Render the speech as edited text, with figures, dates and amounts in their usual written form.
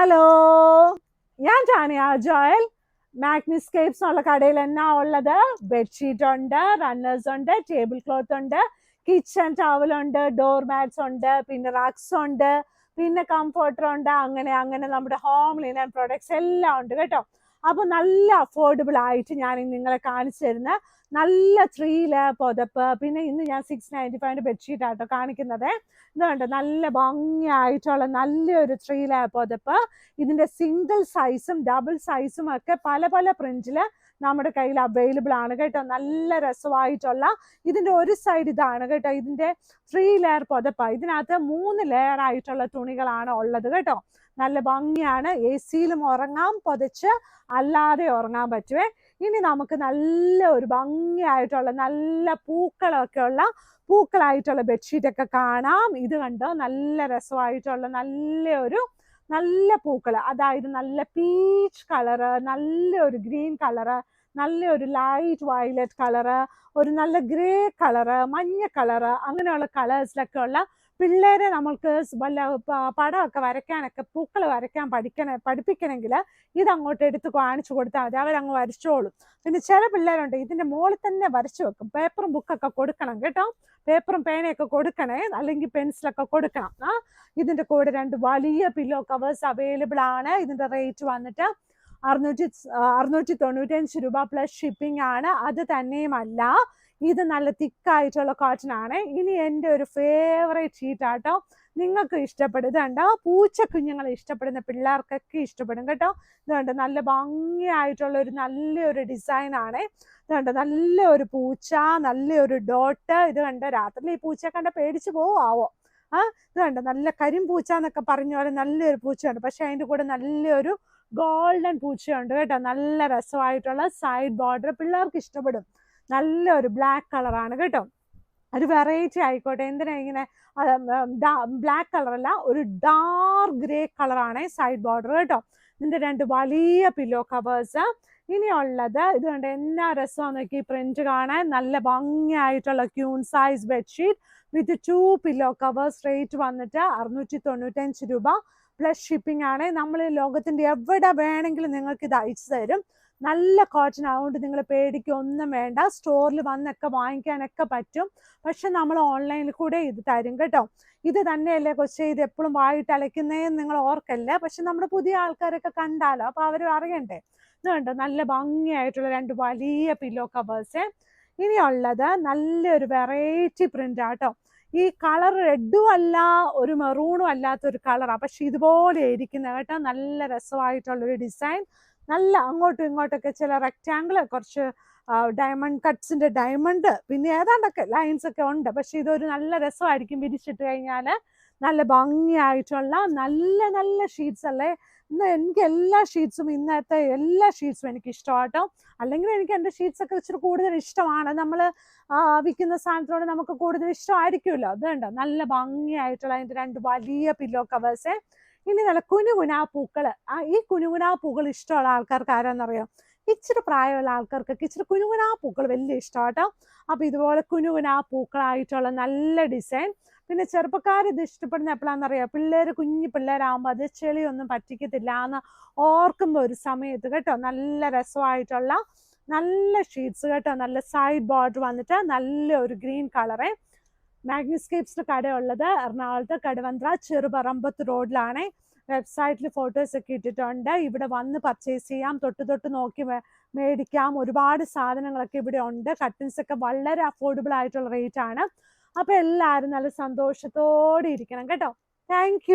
Hello, ഞാൻ Tanya Joel. മാഗ്നിസ്കേപ്സ് എന്നുള്ള കടയിൽ എന്നാ ഉള്ളത്? ബെഡ്ഷീറ്റ് ഉണ്ട്, റണ്ണേഴ്സ് ഉണ്ട്, ടേബിൾ ക്ലോത്ത് ഉണ്ട്, കിച്ചൺ ടവൽ ഉണ്ട്, ഡോർ മാറ്റ്സ് ഉണ്ട്, പിന്നെ റഗ്സ് ഉണ്ട്, പിന്നെ കംഫർട്ടർ ഉണ്ട്. അങ്ങനെ അങ്ങനെ നമ്മുടെ ഹോം ലിനൻ പ്രൊഡക്ട്സ് എല്ലാം ഉണ്ട് കേട്ടോ. അപ്പൊ നല്ല അഫോർഡബിൾ ആയിട്ട് ഞാൻ നിങ്ങളെ കാണിച്ചു തരുന്ന നല്ല 3 ലെയർ പുതപ്പ്. പിന്നെ ഇന്ന് ഞാൻ 695 ബെഡ്ഷീറ്റ് ആട്ടോ കാണിക്കുന്നത്. ഇതുണ്ട് നല്ല ഭംഗിയായിട്ടുള്ള നല്ലൊരു 3 ലെയർ പുതപ്പ്. ഇതിന്റെ സിംഗിൾ സൈസും ഡബിൾ സൈസും ഒക്കെ പല പല പ്രിന്റില് നമ്മുടെ കയ്യിൽ അവൈലബിൾ ആണ് കേട്ടോ. നല്ല രസമായിട്ടുള്ള ഇതിന്റെ ഒരു സൈഡ് ഇതാണ് കേട്ടോ. ഇതിന്റെ 3 ലെയർ പുതപ്പ. ഇതിനകത്ത് 3 ലെയർ ആയിട്ടുള്ള തുണികളാണ് ഉള്ളത് കേട്ടോ. നല്ല ഭംഗിയാണ്. എ സിയിലും ഉറങ്ങാം, പുതച്ച് അല്ലാതെ ഉറങ്ങാൻ പറ്റുവേ. ഇനി നമുക്ക് നല്ല ഒരു ഭംഗിയായിട്ടുള്ള നല്ല പൂക്കളായിട്ടുള്ള ബെഡ്ഷീറ്റ് ഒക്കെ കാണാം. ഇത് കണ്ടോ, നല്ല രസമായിട്ടുള്ള നല്ല പൂക്കൾ, അതായത് നല്ല പീച്ച് കളറ്, നല്ലൊരു ഗ്രീൻ കളറ്, നല്ലൊരു ലൈറ്റ് വയലറ്റ് കളറ്, ഒരു നല്ല ഗ്രേ കളറ്, മഞ്ഞ കളറ്, അങ്ങനെയുള്ള കളേഴ്സിലൊക്കെ ഉള്ള പിള്ളേരെ നമ്മൾക്ക് വല്ല പടമൊക്കെ വരയ്ക്കാനൊക്കെ പൂക്കൾ വരയ്ക്കാൻ പഠിപ്പിക്കണമെങ്കിൽ ഇതങ്ങോട്ട് എടുത്ത് കാണിച്ചു കൊടുത്താൽ മതി, അവരങ്ങ് വരച്ചോളും. പിന്നെ ചില പിള്ളേരുണ്ട് ഇതിന്റെ മുകളിൽ തന്നെ വരച്ചു വെക്കും. പേപ്പറും ബുക്കൊക്കെ കൊടുക്കണം കേട്ടോ. പേപ്പറും പേനയൊക്കെ കൊടുക്കണേ, അല്ലെങ്കിൽ പെൻസിലൊക്കെ കൊടുക്കണം. ഇതിന്റെ കൂടെ 2 വലിയ പില്ലോ കവേഴ്സ് അവൈലബിൾ ആണ്. ഇതിന്റെ റേറ്റ് വന്നിട്ട് 695 രൂപ പ്ലസ് ഷിപ്പിംഗ് ആണ്. അത് തന്നെയുമല്ല, ഇത് നല്ല തിക്കായിട്ടുള്ള കോട്ടൺ ആണ്. ഇനി എൻ്റെ ഒരു ഫേവറേറ്റ് ഷീറ്റ് ആട്ടോ. നിങ്ങൾക്ക് ഇഷ്ടപ്പെടും. ഇതുണ്ടോ, പൂച്ച കുഞ്ഞുങ്ങളെ ഇഷ്ടപ്പെടുന്ന പിള്ളേർക്കൊക്കെ ഇഷ്ടപ്പെടും കേട്ടോ. ഇതുണ്ട് നല്ല ഭംഗിയായിട്ടുള്ള നല്ലൊരു ഡിസൈൻ ആണ്. ഇതുണ്ട് നല്ലൊരു പൂച്ച, നല്ലൊരു ഡോട്ട്. ഇത് കണ്ട് രാത്രി ഈ പൂച്ച കണ്ട പേടിച്ചു പോവോ. ഇത് കണ്ട നല്ല കരിമ്പൂച്ച എന്നൊക്കെ പറഞ്ഞ പോലെ നല്ലൊരു പൂച്ചയുണ്ട്. പക്ഷെ അതിൻ്റെ കൂടെ നല്ലൊരു ഗോൾഡൻ പൂച്ചയുണ്ട് കേട്ടോ. നല്ല രസമായിട്ടുള്ള സൈഡ് ബോർഡർ, പിള്ളേർക്ക് ഇഷ്ടപ്പെടും. നല്ലൊരു ബ്ലാക്ക് കളറാണ് കേട്ടോ. ഒരു വെറൈറ്റി ആയിക്കോട്ടെ. എന്തിനാ ഇങ്ങനെ ബ്ലാക്ക് കളറല്ല, ഒരു ഡാർക്ക് ഗ്രേ കളറാണ് സൈഡ് ബോർഡർ കേട്ടോ. ഇതിന്റെ 2 വലിയ പില്ലോ കവേഴ്സ്. ഇനിയുള്ളത് ഇത് കണ്ട് എന്നാ രസമാണെന്ന് നോക്കി പ്രിന്റ് കാണാൻ. നല്ല ഭംഗിയായിട്ടുള്ള queen size bedsheet with 2 pillow covers. Rate വന്നിട്ട് 695 രൂപ പ്ലസ് ഷിപ്പിംഗ് ആണ്. നമ്മൾ ലോകത്തിന്റെ എവിടെ വേണമെങ്കിലും നിങ്ങൾക്ക് ഇത് അയച്ചു തരും. നല്ല കോട്ടൺ ആയതുകൊണ്ട് നിങ്ങൾ പേടിക്കൊന്നും വേണ്ട. സ്റ്റോറിൽ വന്നൊക്കെ വാങ്ങിക്കാനൊക്കെ പറ്റും. പക്ഷെ നമ്മൾ ഓൺലൈനിൽ കൂടെ ഇത് തരും കേട്ടോ. ഇത് തന്നെയല്ലേ കൊച്ചേ ഇത് എപ്പോഴും വായിട്ട് അലയ്ക്കുന്നതെന്ന് നിങ്ങൾ ഓർക്കല്ലേ. പക്ഷെ നമ്മുടെ പുതിയ ആൾക്കാരൊക്കെ കണ്ടാലോ, അപ്പൊ അവർ അറിയണ്ടേ. ഇത് കണ്ടോ, നല്ല ഭംഗിയായിട്ടുള്ള 2 വലിയ പില്ലോ കവേഴ്സ്. ഇനിയുള്ളത് നല്ലൊരു വെറൈറ്റി പ്രിന്റ് ആട്ടോ. ഈ കളർ റെഡും അല്ല, ഒരു മെറൂണും അല്ലാത്തൊരു കളറാണ്. പക്ഷെ ഇതുപോലെ ഇരിക്കുന്ന കേട്ടോ. നല്ല രസമായിട്ടുള്ളൊരു ഡിസൈൻ. നല്ല അങ്ങോട്ടും ഇങ്ങോട്ടൊക്കെ ചില റെക്റ്റാങ്കിൾ, കുറച്ച് ഡയമണ്ട് കട്ട്സിന്റെ ഡയമണ്ട്, പിന്നെ ഏതാണ്ടൊക്കെ ലൈൻസ് ഒക്കെ ഉണ്ട്. പക്ഷെ ഇതൊരു നല്ല രസമായിരിക്കും വിരിച്ചിട്ട് കഴിഞ്ഞാൽ. നല്ല ഭംഗിയായിട്ടുള്ള നല്ല നല്ല ഷീറ്റ്സ് അല്ലേ. എനിക്ക് ഇന്നത്തെ എല്ലാ ഷീറ്റ്സും എനിക്ക് ഇഷ്ടമാട്ടോ. അല്ലെങ്കിൽ എനിക്ക് എൻ്റെ ഷീറ്റ്സ് ഒക്കെ ഇച്ചിരി കൂടുതൽ ഇഷ്ടമാണ്. നമ്മൾ വിൽക്കുന്ന സാധനത്തോട് നമുക്ക് കൂടുതൽ ഇഷ്ടമായിരിക്കുമല്ലോ. അതുകൊണ്ട് നല്ല ഭംഗിയായിട്ടുള്ള അതിൻ്റെ 2 വലിയ പില്ലോ കവേഴ്സ്. ഇനി നല്ല കുനുകുനാ പൂക്കൾ. ഈ കുനുകുനാ പൂക്കൾ ഇഷ്ടമുള്ള ആൾക്കാർക്ക് ആരാന്നറിയാം? ഇച്ചിരി പ്രായമുള്ള ആൾക്കാർക്കൊക്കെ ഇച്ചിരി കുനുകുനാ പൂക്കൾ വലിയ ഇഷ്ടമാട്ടോ. അപ്പൊ ഇതുപോലെ കുനുകുനാ പൂക്കളായിട്ടുള്ള നല്ല ഡിസൈൻ. പിന്നെ ചെറുപ്പക്കാർ ഇത് ഇഷ്ടപ്പെടുന്ന എപ്പോഴാണെന്നറിയാം? കുഞ്ഞു പിള്ളേരാകുമ്പോൾ അത് ചെളിയൊന്നും പറ്റിക്കത്തില്ല എന്ന് ഓർക്കുമ്പോൾ ഒരു സമയത്ത് കേട്ടോ. നല്ല രസമായിട്ടുള്ള നല്ല ഷീറ്റ്സ് കേട്ടോ. നല്ല സൈഡ് ബോർഡർ വന്നിട്ട് നല്ലൊരു ഗ്രീൻ കളറ്. മാഗ്നിസ്കേപ്സിന്റെ കടയുള്ളത് എറണാകുളത്ത് കടവന്ത്ര ചെറുപറമ്പത്ത് റോഡിലാണ്. വെബ്സൈറ്റിൽ ഫോട്ടോസ് ഒക്കെ ഇട്ടിട്ടുണ്ട്. ഇവിടെ വന്ന് പർച്ചേസ് ചെയ്യാം, തൊട്ട് നോക്കി മേടിക്കാം. ഒരുപാട് സാധനങ്ങളൊക്കെ ഇവിടെ ഉണ്ട്. കട്ടിൻസ് ഒക്കെ വളരെ അഫോർഡബിൾ ആയിട്ടുള്ള റേറ്റ് ആണ്. അപ്പൊ എല്ലാവരും നല്ല സന്തോഷത്തോടെ ഇരിക്കണം കേട്ടോ. താങ്ക്